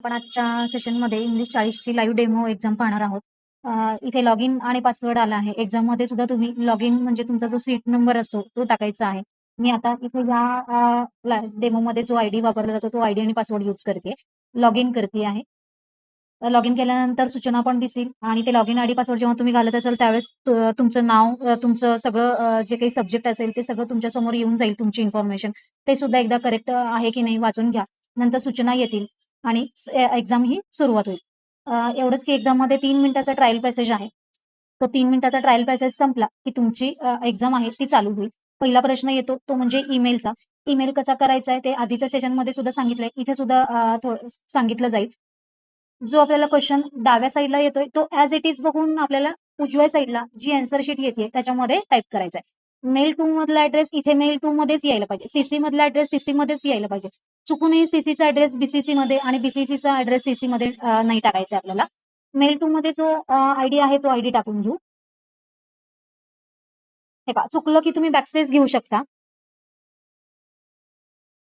आपण आजच्या सेशनमध्ये इंग्लिश 40 ची लाईव्ह डेमो एक्झाम पाहणार आहोत. इथे लॉग इन आणि पासवर्ड आला आहे. एक्झाममध्ये सुद्धा तुम्ही लॉग इन म्हणजे तुमचा जो सीट नंबर असतो तो टाकायचा आहे. मी आता इथे या डेमोमध्ये जो आयडी वापरला जातो तो आयडी आणि पासवर्ड यूज करते. लॉग इन करते आहे. लॉग इन केल्यानंतर सूचना पण दिसेल आणि ते लॉग इन आयडी पासवर्ड जेव्हा तुम्ही घालत असाल त्यावेळेस तुमचं नाव, तुमचं सगळं जे काही सब्जेक्ट असेल ते सगळं तुमच्या समोर येऊन जाईल तुमची इन्फॉर्मेशन. ते सुद्धा एकदा करेक्ट आहे की नाही वाचून घ्या. नंतर सूचना येतील आणि एक्झाम ही सुरुवात होईल. एवढंच की एक्झाममध्ये 3 मिनिटाचा ट्रायल पॅसेज आहे. तो 3 मिनिटाचा ट्रायल पॅसेज संपला की तुमची एक्झाम आहे ती चालू होईल. पहिला प्रश्न येतो तो म्हणजे ईमेलचा. ईमेल कसा करायचा आहे ते आधीच्या सेशनमध्ये सुद्धा सांगितलंय. इथे सुद्धा सांगितलं जाईल. जो आपल्याला क्वेश्चन डाव्या साईडला येतोय तो ॲज इट इज बघून आपल्याला उजव्या साईडला जी आन्सर शीट येते त्याच्यामध्ये टाइप करायचा आहे. मेल 2 मधला ऍड्रेस इथे मेल 2 मध्येच यायला पाहिजे. सीसी मधला ऍड्रेस सीसी मध्येच यायला पाहिजे. चुकूनही सीसीचा ऍड्रेस बीसीसी मध्ये आणि बीसीसीचा ऍड्रेस सीसी मध्ये नाही टाकायचा आपल्याला. मेल 2 मध्ये जो आयडी आहे तो आयडी टाकून घेऊ. हे पहा, चुकलं की तुम्ही बॅकस्पेस घेऊ शकता.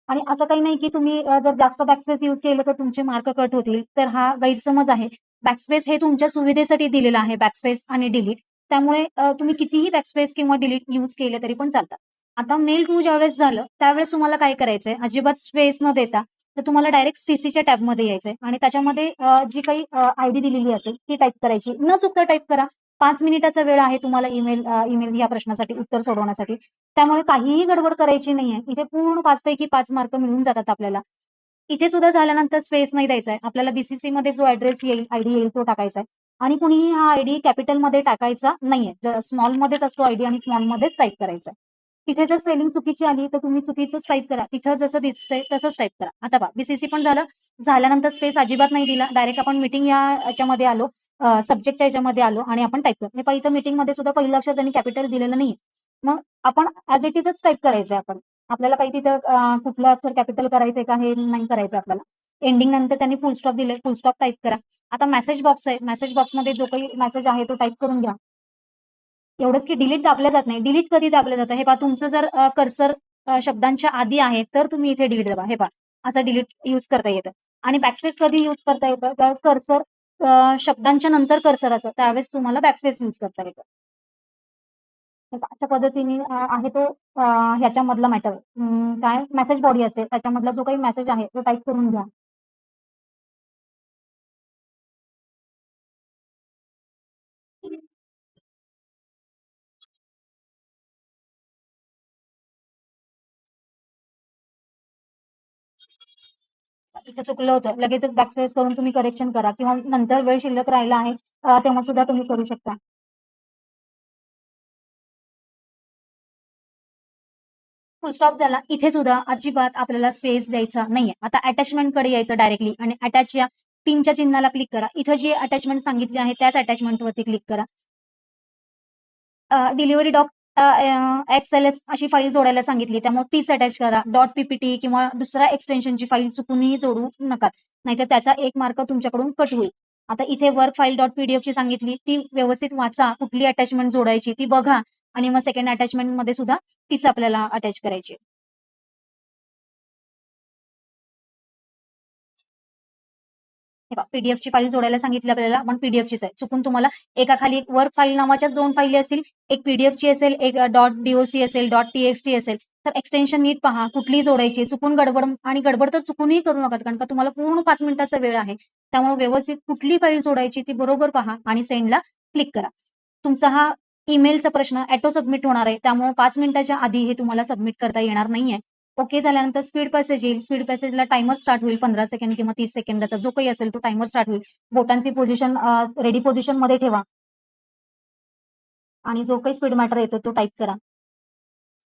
आणि असं काही नाही की तुम्ही जर जास्त बॅकस्पेस यूज केलं तर तुमचे मार्क कट होतील. तर हा गैरसमज आहे. बॅकस्पेस हे तुमच्या सुविधेसाठी दिलेलं आहे, बॅकस्पेस आणि डिलीट. त्यामुळे तुम्ही कितीही बॅकस्पेस किंवा डिलीट यूज केले तरी पण चालतात. आता मेल 2 ज्यावेळेस झालं त्यावेळेस तुम्हाला काय करायचंय, अजिबात स्पेस न देता तर तुम्हाला डायरेक्ट सीसीच्या टॅबमध्ये यायचंय आणि त्याच्यामध्ये जी काही आयडी दिलेली असेल ती टाइप करायची. न चुकता टाइप करा. 5 मिनिटाचा वेळ आहे तुम्हाला ईमेल या प्रश्नासाठी उत्तर सोडवण्यासाठी. त्यामुळे काहीही गडबड करायची नाहीये. इथे पूर्ण 5 पैकी 5 मार्क मिळून जातात आपल्याला. इथे सुद्धा झाल्यानंतर स्पेस नाही द्यायचा आहे. आपल्याला बीसीसी मध्ये जो ऍड्रेस येईल, आयडी येईल तो टाकायचा आहे. आणि कुणीही हा आयडी कॅपिटलमध्ये टाकायचा नाहीये. स्मॉलमध्येच असतो आयडी आणि स्मॉलमध्येच टाइप करायचा आहे. तिथे जर स्पेलिंग चुकीची आली तर तुम्ही चुकीचंच टाइप करा. तिथं जसं दिसतंय तसंच टाइप करा. आता पहा, बीसीसी पण झालं. झाल्यानंतर स्पेस अजिबात नाही दिला. डायरेक्ट आपण मीटिंग याच्यामध्ये आलो, सब्जेक्टच्या याच्यामध्ये आलो आणि आपण टाइप करतो. हे पहा, इथं मीटिंगमध्ये सुद्धा पहिलं अक्षर त्यांनी कॅपिटल दिलेलं नाहीये. मग आपण ॲज इट इजच टाइप करायचंय आपण. आपल्याला काही तिथं कुठलं अक्षर कॅपिटल करायचंय का हे नाही करायचं आपल्याला. एंडिंग नंतर त्यांनी फुल स्टॉप दिले, फुल स्टॉप टाइप करा. आता मेसेज बॉक्स आहे. मेसेज बॉक्समध्ये जो काही मेसेज आहे तो टाइप करून घ्या. एवढंच की डिलीट दाबलं जात नाही. डिलीट कधी दाबलं जातं हे पहा, तुमचं जर कर्सर शब्दांच्या आधी आहे तर तुम्ही इथे डिलीट दाबा. हे पहा, असं डिलीट यूज करता येतं. आणि बॅकस्पेस कधी यूज करता येतं, त्यावेळेस कर्सर शब्दांच्या नंतर कर्सर असं त्यावेळेस तुम्हाला बॅकस्पेस यूज करता येतं. अशा पद्धतीने आहे तो ह्याच्यामधला मॅटर. काय मेसेज बॉडी असेल त्याच्यामधला जो काही मेसेज आहे तो टाइप करून घ्या. इथं चुकलं होतं लगेचच बॅकस्पेस करून तुम्ही करेक्शन करा किंवा नंतर वेळ शिल्लक राहिला आहे तेव्हा सुद्धा तुम्ही करू शकता. फुल स्टॉप झाला. इथे सुद्धा अजिबात आपल्याला स्पेस द्यायचा नाहीये. आता अटॅचमेंट कडे यायचं डायरेक्टली आणि अटॅच या पिनच्या चिन्हाला क्लिक करा. इथं जी अटॅचमेंट सांगितली आहे त्याच अटॅचमेंट वरती क्लिक करा. डिलिव्हरी डॉट एक्सएलएस अशी फाईल जोडायला सांगितली त्यामुळे तीच अटॅच करा. डॉट पीपीटी किंवा दुसऱ्या एक्सटेन्शनची फाईल चुकूनही जोडू नका. नाहीतर त्याचा 1 मार्क तुमच्याकडून कट होईल. आता इथे वर्क फाईल डॉट पीडीएफ ची सांगितली ती व्यवस्थित वाचा. कुठली अटॅचमेंट जोडायची ती बघा आणि मग सेकंड अटॅचमेंट मध्ये सुद्धा तीच आपल्याला अटॅच करायची. हे पहा, पीडीएफची फाईल जोडायला सांगितली आपल्याला, पण पीडीएफचीच आहे. चुकून तुम्हाला एका खाली वर्क फाईल नावाच्याच 2 फाईली असतील. एक पीडीएफची असेल, एक .doc असेल, .txt असेल. तर एक्सटेन्शन नीट पहा कुठली जोडायची. चुकून गडबड आणि गडबड तर चुकूनही करू नका कारण का तुम्हाला पूर्ण 5 मिनिटाचा वेळ आहे. त्यामुळे व्यवस्थित कुठली फाईल जोडायची ती बरोबर पहा आणि सेंडला क्लिक करा. तुमचा हा ईमेलचा प्रश्न ऑटो सबमिट होणार आहे. त्यामुळे 5 मिनिटाच्या आधी हे तुम्हाला सबमिट करता येणार नाहीये. ओके झाल्यानंतर स्पीड पॅसेज येईल. स्पीड पॅसेजला टाइमर स्टार्ट होईल 15 सेकंड किंवा 30 सेकंदाचा जो काही असेल तो टाइमर स्टार्ट होईल. बोटांची पोझिशन रेडी पोझिशन मध्ये ठेवा आणि जो काही स्पीड मॅटर येतो तो टाइप करा.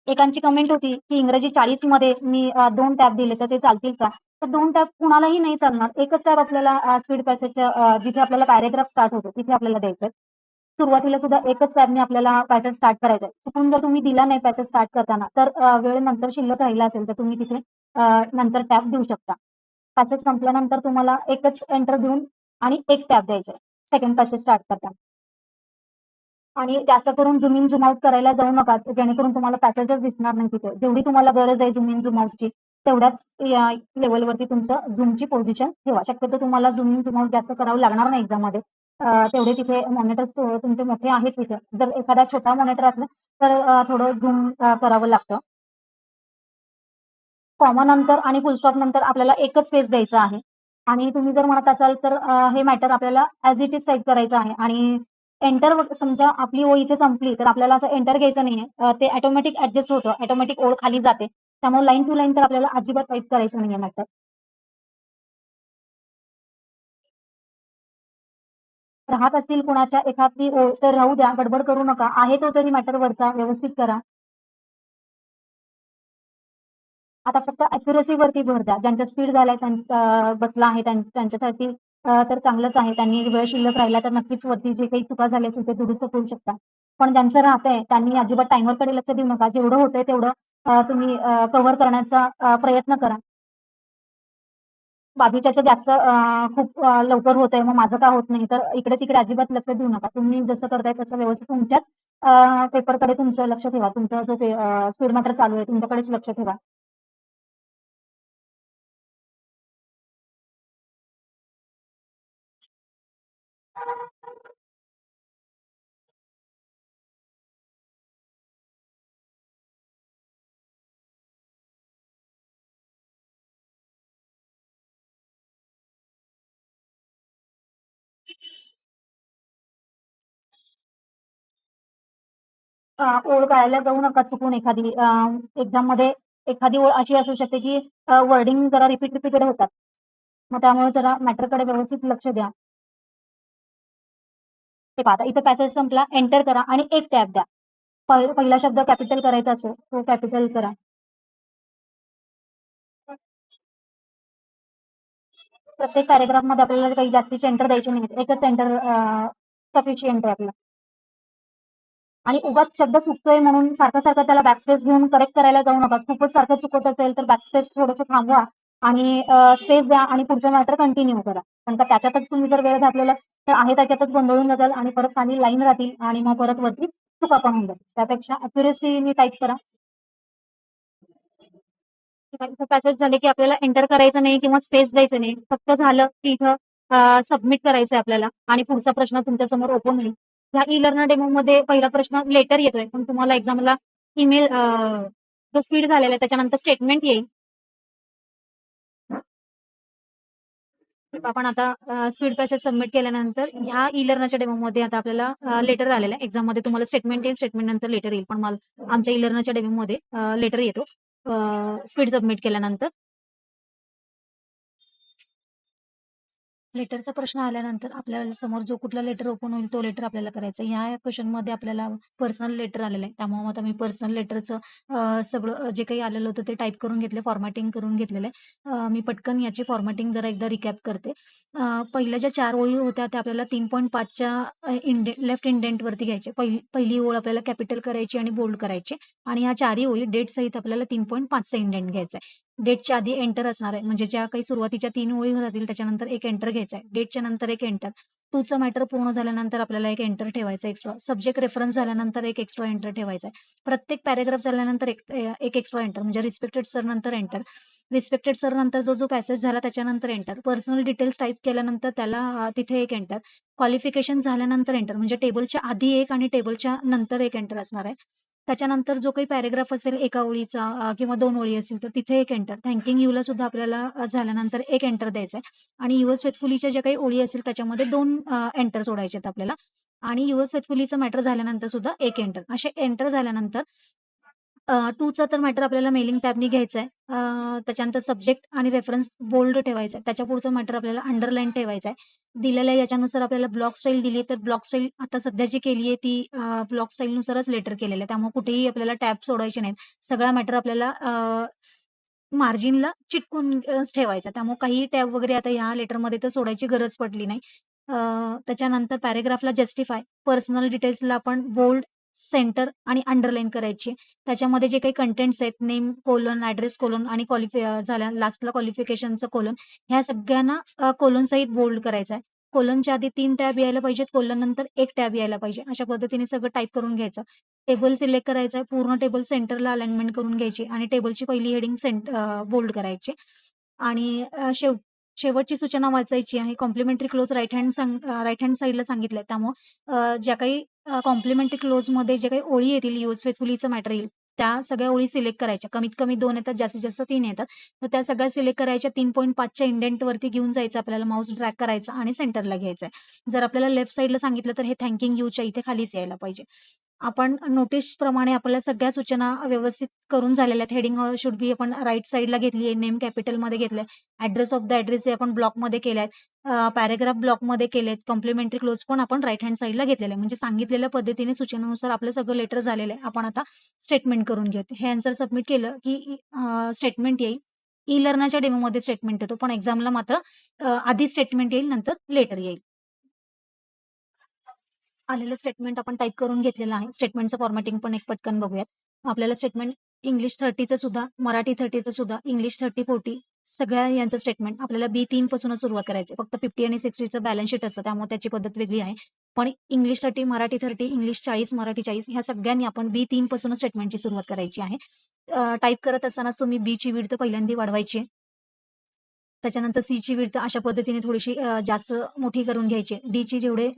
एकांची कमेंट होती की इंग्रजी 40 मध्ये मी 2 टॅब दिले तर ते चालतील का? तर 2 टॅब कुणालाही नाही चालणार. एकच टॅब आपल्याला स्पीड पॅसेजच्या जिथे आपल्याला पॅरेग्राफ स्टार्ट होतो तिथे आपल्याला द्यायचं. सुरुवातीला सुद्धा एकच टॅबने आपल्याला पॅसेज स्टार्ट करायचा आहे. चुकून जर तुम्ही दिला नाही पॅसेज स्टार्ट करताना तर वेळ नंतर शिल्लक राहिला असेल तर तुम्ही तिथे नंतर टॅब देऊ शकता. पॅसेज संपल्यानंतर तुम्हाला एकच एंटर देऊन आणि एक टॅब द्यायचा आहे सेकंड पॅसेज स्टार्ट करताना. आणि जास्त करून झूम इन झूम आउट करायला जाऊ नका जेणेकरून तुम्हाला पॅसेजेस दिसणार नाही तिथे. जेवढी तुम्हाला गरज आहे झूम इन झूम आउटची तेवढ्याच लेव्हलवरती तुमचं झूमची पोझिशन ठेवा. शक्यतो तुम्हाला झूम तुम्हाला जास्त करावं लागणार नाही एक्झाममध्ये. तेवढे तिथे मॉनिटर्स तुमचे मोठे आहेत तिथे. जर एखादा छोटा मॉनिटर असला तर थोडं झूम करावं लागतं. कॉमा नंतर आणि फुल स्टॉप नंतर आपल्याला एकच स्पेस द्यायचा आहे. आणि तुम्ही जर म्हणत असाल तर हे मॅटर आपल्याला ॲज इट इज टाइप करायचं आहे आणि एंटर समजा आपली ओळ इथे संपली तर आपल्याला असं एंटर घ्यायचं नाहीये. ते ऑटोमॅटिक ॲडजस्ट होतं. ऑटोमॅटिक ओळ खाली जाते. त्यामुळे लाईन टू लाईन तर आपल्याला अजिबात टाइप करायचं नाहीये मॅटर. राहत असतील कुणाच्या एखादी ओळ तर राहू द्या, गडबड करू नका. आहे तो तरी मॅटर वरचा व्यवस्थित करा. आता फक्त ॲक्युरसीवरती भर द्या. ज्यांचा स्पीड झालाय बसला आहे त्यांच्यासाठी तर चांगलंच आहे. त्यांनी वेळ शिल्लक राहिला तर नक्कीच वरती जे काही चुका झाल्या असेल ते दुरुस्त करू शकता. पण ज्यांचं राहतंय त्यांनी अजिबात टायमरकडे लक्ष देऊ नका. जेवढं होतंय तेवढं तुम्ही कव्हर करण्याचा प्रयत्न करा. बाकीच्याचं जास्त खूप लवकर होतंय मग माझं का होत नाही, तर इकडे-तिकडे अजिबात लक्ष देऊ नका. तुम्ही जसं करताय तसं व्यवस्थित तुमच्याच पेपरकडे तुमचं लक्ष ठेवा. तुमचा जो स्पीड मीटर चालू आहे तुमच्याकडेच लक्ष ठेवा. ओळ काढायला जाऊ नका चुकून एखादी. एक्झाममध्ये एखादी ओळ अशी असू शकते की वर्डिंग जरा रिपीटेड होतात. मग त्यामुळे जरा मॅटरकडे व्यवस्थित लक्ष द्या. ते पहा आता इथं पॅसेज संपला, एंटर करा आणि एक टॅब द्या. पहिला शब्द कॅपिटल करायचा असो, तो कॅपिटल करा. प्रत्येक पॅराग्राफमध्ये आपल्याला काही जास्तीचे एंटर द्यायचे नाहीत. एकच एंटर सफिशियंट आहे आपलं. आणि उगाच शब्द चुकतोय म्हणून सारखं-सारखं त्याला बॅकस्पेस घेऊन करेक्ट करायला जाऊ नका. खूपच सारखं चुकत असेल तर बॅकस्पेस थोडंसं थांबवा आणि स्पेस द्या आणि पुढचं मॅटर कंटिन्यू करा. कारण का त्याच्यातच तुम्ही जर वेळ घातलेला तर आहे त्याच्यातच गोंधळून जाताल आणि परत खाली लाईन राहतील आणि मग परत वरती चुका पण होऊन जातील. त्यापेक्षा अॅक्युरसीने टाइप करा. इथं पॅसेज झाले की आपल्याला एंटर करायचं नाही किंवा स्पेस द्यायचं नाही. फक्त झालं की इथं सबमिट करायचंय आपल्याला आणि पुढचा प्रश्न तुमच्यासमोर ओपन होईल. ह्या ई लर्नर डेमोमध्ये पहिला प्रश्न लेटर येतोय, पण तुम्हाला एक्झामला ईमेल जो स्पीड झालेला आहे त्याच्यानंतर स्टेटमेंट येईल. आपण आता स्पीड पॅसेज सबमिट केल्यानंतर ह्या ई लर्नरच्या डेमोमध्ये आता आपल्याला लेटर आलेलं आहे. एक्झाममध्ये तुम्हाला स्टेटमेंट येईल, स्टेटमेंट नंतर लेटर येईल. पण मला आमच्या ई लर्नरच्या डेमोमध्ये लेटर येतो स्पीड सबमिट केल्यानंतर. लेटरचा प्रश्न आल्यानंतर आपल्या समोर जो कुठला लेटर ओपन होईल तो लेटर आपल्याला करायचा. ह्या क्वेश्चनमध्ये आपल्याला पर्सनल लेटर आलेलं आहे. त्यामुळे आता मी पर्सनल लेटरचं सगळं जे काही आलेलं होतं ते टाइप करून घेतले, फॉर्मॅटिंग करून घेतलेलं आहे. मी पटकन याची फॉर्मॅटिंग जरा एकदा रिकॅप करते. पहिल्या ज्या 4 ओळी होत्या त्या आपल्याला 3.5च्या लेफ्ट इंडेंटवरती घ्यायचे. पहिली ओळ आपल्याला कॅपिटल करायची आणि बोल्ड करायची आणि ह्या 4ही ओळी डेट सहित आपल्याला 3.5चा इंडेंट घ्यायचा आहे. डेटच्या आधी एंटर असणार आहे. म्हणजे ज्या काही सुरुवातीच्या 3 ओळी राहतील त्याच्यानंतर एक एंटर घ्यायचा आहे. डेटच्या नंतर एक एंटर. टूचं मॅटर पूर्ण झाल्यानंतर आपल्याला एक एंटर ठेवायचा एक्स्ट्रा. सब्जेक्ट रेफरन्स झाल्यानंतर एक एक्स्ट्रा एंटर ठेवायचा आहे. प्रत्येक पॅराग्राफ झाल्यानंतर एक एक्स्ट्रा एंटर म्हणजे रिस्पेक्टेड सर नंतर एंटर. रिस्पेक्टेड सर नंतर जो पॅसेज झाला त्याच्यानंतर एंटर. पर्सनल डिटेल्स टाइप केल्यानंतर त्याला तिथे एक एंटर. क्वालिफिकेशन झाल्यानंतर एंटर म्हणजे टेबलच्या आधी एक आणि टेबलच्या नंतर एक एंटर असणार आहे. त्याच्यानंतर जो काही पॅराग्राफ असेल एका ओळीचा किंवा 2 ओळी असतील तर तिथे एक एंटर. थँकिंग यूला सुद्धा आपल्याला झाल्यानंतर एक एंटर द्यायचा आहे आणि युअर्स फेथफुलीच्या ज्या काही ओळी असतील त्याच्यामध्ये 2 एंटर सोडायचे आहेत आपल्याला आणि युअर्स फेथफुलीचं मॅटर झाल्यानंतर सुद्धा एक एंटर. असे एंटर झाल्यानंतर 2चा तर मॅटर आपल्याला मेलिंग टॅबनी घ्यायचा आहे. त्याच्यानंतर सब्जेक्ट आणि रेफरन्स बोल्ड ठेवायचा आहे. त्याच्या पुढचं मॅटर आपल्याला अंडरलाईन ठेवायचं आहे. दिलेल्या याच्यानुसार आपल्याला ब्लॉक स्टाईल दिली तर ब्लॉक स्टाईल आता सध्या जी केली आहे ती ब्लॉक स्टाईलनुसारच लेटर केलेलं आहे. त्यामुळे कुठेही आपल्याला टॅब सोडायचे नाहीत. सगळा मॅटर आपल्याला मार्जिनला चिटकून ठेवायचा. त्यामुळे काही टॅब वगैरे आता ह्या लेटरमध्ये तर सोडायची गरज पडली नाही. त्याच्यानंतर पॅराग्राफला जस्टिफाय, पर्सनल डिटेल्सला आपण बोल्ड, सेंटर आणि अंडरलाईन करायची. त्याच्यामध्ये जे काही कंटेंट्स आहेत नेम कोलन, ऍड्रेस कोलन आणि झाल्या लास्टला क्वालिफिकेशनचं कोलन ह्या सगळ्यांना कोलन सहित बोल्ड करायचं आहे. कोलनच्या आधी 3 टॅब यायला पाहिजेत, कोलन नंतर 1 टॅब यायला पाहिजे. अशा पद्धतीने सगळं टाइप करून घ्यायचं. टेबल सिलेक्ट करायचा आहे. पूर्ण टेबल सेंटरला अलाइनमेंट करून घ्यायची आणि टेबलची पहिली हेडिंग बोल्ड करायची आणि शेवटची सूचना वाचायची आहे. कॉम्प्लिमेंटरी क्लोज राइट हँड साइडला सांगितलंय. त्यामुळं ज्या काही कॉम्प्लिमेंटरी क्लोजमध्ये जे काही ओळी येतील यूज फेथफुलीचं मॅटर येईल, त्या सगळ्या ओळी सिलेक्ट करायच्या. कमीत कमी 2 येतात, जास्तीत जास्त 3 येतात. तर त्या सगळ्या सिलेक्ट करायच्या. 3.5च्या इंडेंटवरती घेऊन जायचं आपल्याला, माऊस ड्रॅग करायचा आणि सेंटरला घ्यायचं आहे. जर आपल्याला लेफ्ट साइडला सांगितलं तर हे थँकिंग यूच्या इथे खालीच यायला पाहिजे. आपण नोटीसप्रमाणे आपल्याला सगळ्या सूचना व्यवस्थित करून झालेल्या आहेत. हेडिंग शुड बी आपण राइट साइडला घेतली आहे. नेम कॅपिटलमध्ये घेतलंय. ॲड्रेस ऑफ द ॲड्रेस हे आपण ब्लॉकमध्ये केले आहेत. पॅराग्राफ ब्लॉकमध्ये केलेत. कॉम्प्लिमेंटरी क्लोज पण आपण राइट हँड साइडला घेतलेलं आहे. म्हणजे सांगितलेल्या पद्धतीने सूचनेनुसार आपलं सगळं लेटर झालेलं आहे. आपण आता स्टेटमेंट करून घेऊयात. हे आन्सर सबमिट केलं की स्टेटमेंट येईल. ई-लर्नरच्या डेमोमध्ये स्टेटमेंट येतो. पण एक्झामला मात्र आधी स्टेटमेंट येईल, नंतर लेटर येईल. आलेलं स्टेटमेंट आपण टाइप करून घेतलेलं आहे. स्टेटमेंटचं फॉर्मॅटिंग पण एक पटकन बघूयात. आपल्याला स्टेटमेंट इंग्लिश 30चं सुद्धा, मराठी 30चं सुद्धा, इंग्लिश 30-40 सगळ्या यांचं स्टेटमेंट आपल्याला B3 पासूनच सुरुवात करायची आहे. फक्त 50 आणि 60चं बॅलन्स शीट असतं, त्यामुळे त्याची पद्धत वेगळी आहे. पण इंग्लिश 30, मराठी 30, इंग्लिश 40, मराठी 40 ह्या सगळ्यांनी आपण B3 पासूनच स्टेटमेंटची सुरुवात करायची आहे. टाइप करत असतानाच तुम्ही Bची विड्थ पहिल्यांदा वाढवायची आहे. त्याच्यानंतर सीची विड्थ अशा पद्धतीने थोडीशी जास्त मोठी करून घ्यायची. डीची जेवढे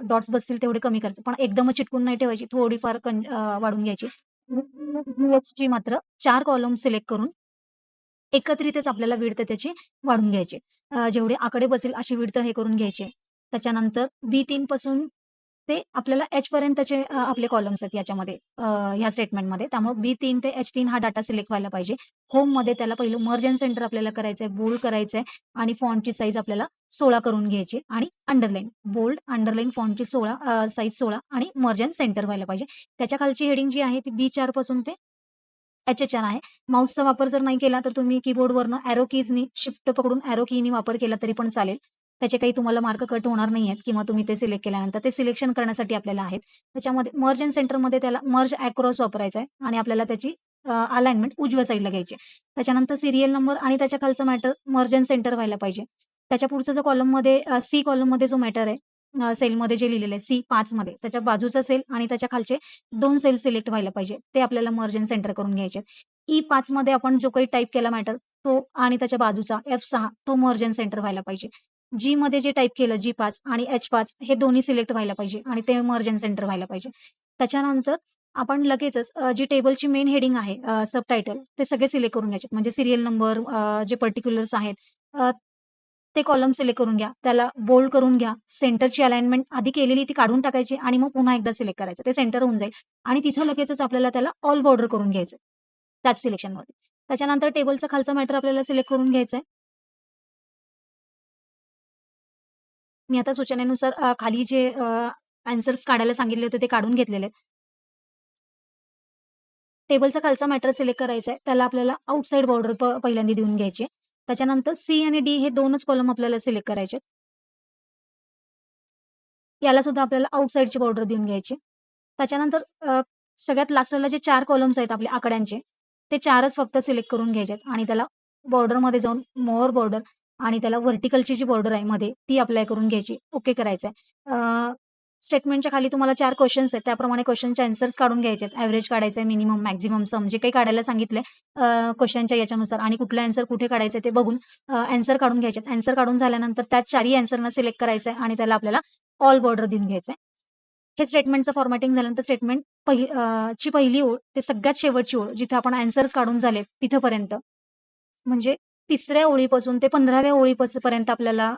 डॉट्स बसतील तेवढे कमी करायचे. पण एकदमच चिटकून नाही ठेवायची. थोडीफार वाढवून घ्यायची. ची मात्र 4 कॉलम सिलेक्ट करून एकत्रितच आपल्याला विड्थ त्याची वाढवून घ्यायची. जेवढे आकडे बसेल अशी विड्थ हे करून घ्यायची. त्याच्यानंतर B3 पासून ते आपल्याला Hपर्यंतचे आपले कॉलम्स आहेत याच्यामध्ये, ह्या स्टेटमेंटमध्ये. त्यामुळे B3 ते H3 हा डाटा सिलेक्ट व्हायला पाहिजे. होममध्ये त्याला पहिलं मर्ज एंड सेंटर आपल्याला करायचंय, बोल्ड करायचंय आणि फॉन्टची साईज आपल्याला 16 करून घ्यायची आणि अंडरलाईन, बोल्ड, अंडरलाईन, फॉन्टची 16 साईज 16 आणि मर्ज एंड सेंटर व्हायला पाहिजे. त्याच्या खालची हेडिंग जी आहे ती B4 पासून ते H4 आहे. माऊसचा वापर जर नाही केला तर तुम्ही कीबोर्डवरनं एरो कीजनी शिफ्ट पकडून एरो कीनी वापर केला तरी पण चालेल. त्याचे काही तुम्हाला मार्क कट होणार नाहीयेत किंवा तुम्ही ते सिलेक्ट केल्यानंतर ते सिलेक्शन करण्यासाठी आपल्याला आहेत. त्याच्यामध्ये मर्ज एंड सेंटरमध्ये त्याला मर्ज अक्रॉस वापरायचा आहे आणि आपल्याला त्याची अलाइनमेंट उजव्या साईडला घ्यायची आहे. त्याच्यानंतर सीरियल नंबर आणि त्याच्या खालचं मॅटर मर्ज एंड सेंटर व्हायला पाहिजे. त्याच्या पुढचा जो कॉलममध्ये सी कॉलममध्ये जो मॅटर आहे, सेलमध्ये जे लिहिलेलं आहे C5 मध्ये त्याच्या बाजूचा सेल आणि त्याच्या खालचे 2 सेल सिलेक्ट व्हायला पाहिजे. ते आपल्याला मर्ज एंड सेंटर करून घ्यायचे आहेत. E5 मध्ये आपण जो काही टाइप केला मॅटर तो आणि त्याच्या बाजूचा F6 तो मर्ज एंड सेंटर व्हायला पाहिजे. जी मध्ये जे टाइप केलं G5 आणि H5 हे दोन्ही सिलेक्ट व्हायला पाहिजे आणि ते मर्ज एंड सेंटर व्हायला पाहिजे. त्याच्यानंतर आपण लगेचच जी टेबलची मेन हेडिंग आहे, सबटायटल ते सगळे सिलेक्ट करून घ्यायचे. म्हणजे सीरियल नंबर, जे पर्टिक्युलर्स आहेत, अ, ते कॉलम सिलेक्ट करून घ्या. त्याला बोल्ड करून घ्या. सेंटरची अलाइनमेंट आधी केलेली ती काढून टाकायची आणि मग पुन्हा एकदा सिलेक्ट करायचं. ते सेंटर होऊन जाईल आणि तिथं लगेचच आपल्याला त्याला ऑल बॉर्डर करून घ्यायचं त्याच सिलेक्शनमध्ये. त्याच्यानंतर टेबलचा खालचा मॅटर आपल्याला सिलेक्ट करून घ्यायचा आहे. मी आता सूचनेनुसार खाली जे आन्सर्स काढायला सांगितले होते ते काढून घेतलेले आहेत. टेबलचा खालचा मॅटर सिलेक्ट करायचा आहे. त्याला आपल्याला आउटसाइड बॉर्डर पहिल्यांदा देऊन घ्यायची आहे. त्याच्यानंतर सी आणि डी हे 2च कॉलम आपल्याला सिलेक्ट करायचे. याला सुद्धा आपल्याला आउटसाइडची बॉर्डर देऊन घ्यायची. त्याच्यानंतर सगळ्यात लास्टला जे 4 कॉलम्स आहेत आपल्या आकड्यांचे, ते 4च फक्त सिलेक्ट करून घ्यायचे आहेत आणि त्याला बॉर्डरमध्ये जाऊन मोअर बॉर्डर आणि त्याला व्हर्टिकलची जी बॉर्डर आहे मध्ये ती अप्लाय करून घ्यायची. ओके करायचं आहे. स्टेटमेंटच्या खाली तुम्हाला 4 क्वेशन्स आहेत. त्याप्रमाणे क्वेशनचे आन्सर्स काढून घ्यायचे आहेत. एव्हरेज काढायचं आहे, मिनिमम, मॅक्सिमम, सम जे काही काढायला सांगितलंय क्वेशनच्या याच्यानुसार आणि कुठलं आन्सर कुठे काढायचं ते बघून आन्सर काढून घ्यायचे आहेत. आन्सर काढून झाल्यानंतर त्या 4ही आन्सरना सिलेक्ट करायचं आहे आणि त्याला आपल्याला ऑल बॉर्डर देऊन घ्यायचंय. हे स्टेटमेंटचं फॉर्मॅटिंग झाल्यानंतर स्टेटमेंट ची पहिली ओळ ते सगळ्यात शेवटची ओळ जिथे आपण आन्सर्स काढून झालेत तिथपर्यंत, म्हणजे 3ऱ्या ओळीपासून ते 15व्या ओळीपर्यंत आपल्याला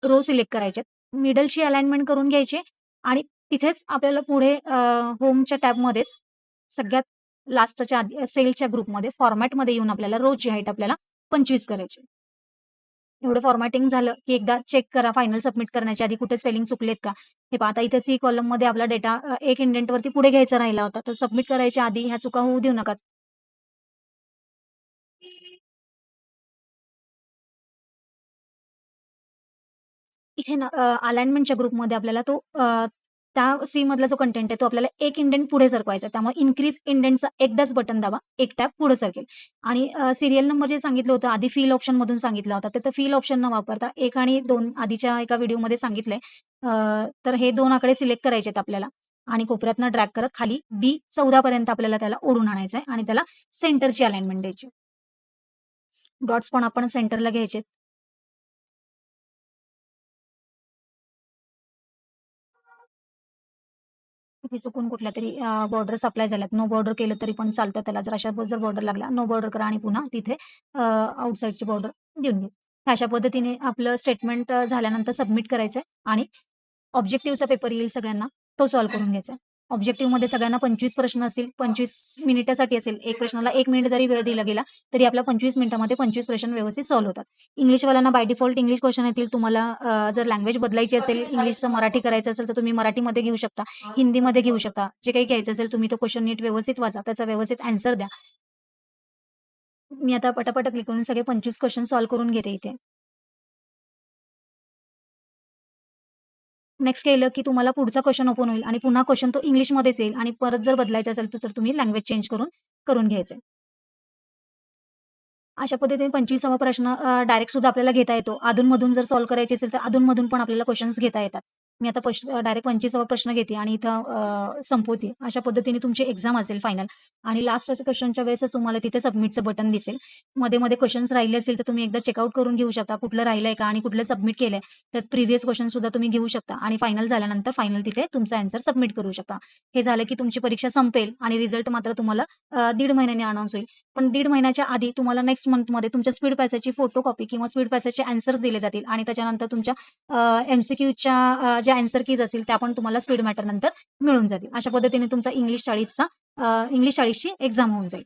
रो सिलेक्ट करायचे. मिडलची अलाइनमेंट करून घ्यायची आणि तिथेच आपल्याला पुढे होमच्या टॅबमध्येच सगळ्यात लास्टच्या आधी सेलच्या ग्रुपमध्ये फॉर्मॅटमध्ये येऊन आपल्याला रोची हाईट आपल्याला 25 करायची. एवढं फॉर्मॅटिंग झालं, की एकदा चेक करा फायनल सबमिट करण्याच्या आधी कुठे स्पेलिंग चुकलेत का? हे पहा आता इथे सी कॉलममध्ये आपला डेटा एक इंडेंटवरती पुढे घ्यायचा राहिला होता. तर सबमिट करायच्या आधी ह्या चुका होऊ देऊ नका. इथे ना अलाइनमेंटच्या ग्रुपमध्ये आपल्याला तो त्या सी मधला जो कंटेंट आहे तो आपल्याला एक इंडेंट पुढे सरकवायचा आहे. त्यामुळे इन्क्रीज इंडेंटचा एकदाच बटन दाबा, एक टॅब पुढे सरकेल आणि सीरियल नंबर जे सांगितलं होतं आधी फिल ऑप्शनमधून सांगितला होता, तर फिल ऑप्शन न वापरता 1 आणि 2 आधीच्या एका व्हिडिओमध्ये सांगितलंय. तर हे 2 आकडे सिलेक्ट करायचे आहेत आपल्याला आणि कोपऱ्यातनं ड्रॅग करत खाली B14 पर्यंत आपल्याला त्याला ओढून आणायचं आहे आणि त्याला सेंटरची अलाइनमेंट द्यायची. डॉट्स पण आपण सेंटरला घ्यायचे. इथे चुकून कुठल्यातरी बॉर्डर्स अप्लाय झाल्यात. नो बॉर्डर केलं तरी पण चालतं त्याला. जर अशा जर बॉर्डर लागला, नो बॉर्डर करा आणि पुन्हा तिथे आउटसाइडची बॉर्डर देऊन घ्या. अशा पद्धतीने आपलं स्टेटमेंट झाल्यानंतर सबमिट करायचंय आणि ऑब्जेक्टिव्हचा पेपर येईल सगळ्यांना, तो सॉल्व्ह करून घ्यायचा. ऑब्जेक्टिव्हमध्ये सगळ्यांना 25 प्रश्न असतील. 25 मिनिटासाठी असेल. एक प्रश्नाला 1 मिनिट जरी वेळ दिला गेला, तरी आपल्या 25 मिनिटामध्ये 25 प्रश्न व्यवस्थित सॉल्व्ह होतात. इंग्लिशवाल्यांना बाय डिफॉल्ट इंग्लिश क्वेश्चन येतील. तुम्हाला जर लँग्वेज बदलायची असेल, इंग्लिशचं मराठी करायचं असेल, तर तुम्ही मराठीमध्ये घेऊ शकता, हिंदीमध्ये घेऊ शकता. जे काही घ्यायचं असेल तुम्ही तो क्वेश्चन नीट व्यवस्थित वाचा, त्याचा व्यवस्थित ॲन्सर द्या. मी आता पटापट क्लिक करून सगळे 25 क्वेश्चन सॉल्व्ह करून घेते इथे. नेक्स्ट केलं की तुम्हाला पुढचा क्वेशन ओपन होईल आणि पुन्हा क्वेशन तो इंग्लिशमध्येच येईल आणि परत जर बदलायचा असेल तर तुम्ही लँग्वेज चेंज करून घ्यायचंय. अशा पद्धतीने 25वा प्रश्न डायरेक्ट सुद्धा आपल्याला घेता येतो. अधून-मधून जर सॉल्व्ह करायचे असेल, तर अधून-मधून पण आपल्याला क्वेशन्स घेता येतात. मी आता डायरेक्ट 25वा प्रश्न घेते आणि इथं संपवते. अशा पद्धतीने तुमची एक्झाम असेल फायनल आणि लास्टच्या क्वेशनच्या वेळेसच तुम्हाला तिथे सबमिटचं बटन दिसेल. मध्ये-मध्ये क्वेशन्स राहिले असेल, तर तुम्ही एकदा चेकआउट करून घेऊ शकता. कुठलं राहिलंय का आणि कुठलं सबमिट केलंय. तर प्रिव्हियस क्वेशन सुद्धा तुम्ही घेऊ शकता आणि फायनल झाल्यानंतर फायनल तिथे तुमचा आन्सर सबमिट करू शकता. हे झालं की तुमची परीक्षा संपेल आणि रिझल्ट मात्र तुम्हाला 1.5 महिन्यांनी अनाउन्स होईल. पण 1.5 महिन्याच्या आधी तुम्हाला नेक्स्ट मंथमध्ये तुमच्या स्पीड पॅसेजची फोटो कॉपी किंवा स्पीड पॅसेजचे आन्सर्स दिले जातील आणि त्याच्यानंतर तुमच्या एम-सी-क्यूच्या ज्या आन्सर कीज असतील त्या पण तुम्हाला स्पीड मॅटर नंतर मिळून जातील. अशा पद्धतीने तुमचा इंग्लिश 40ची एक्झाम होऊन जाईल.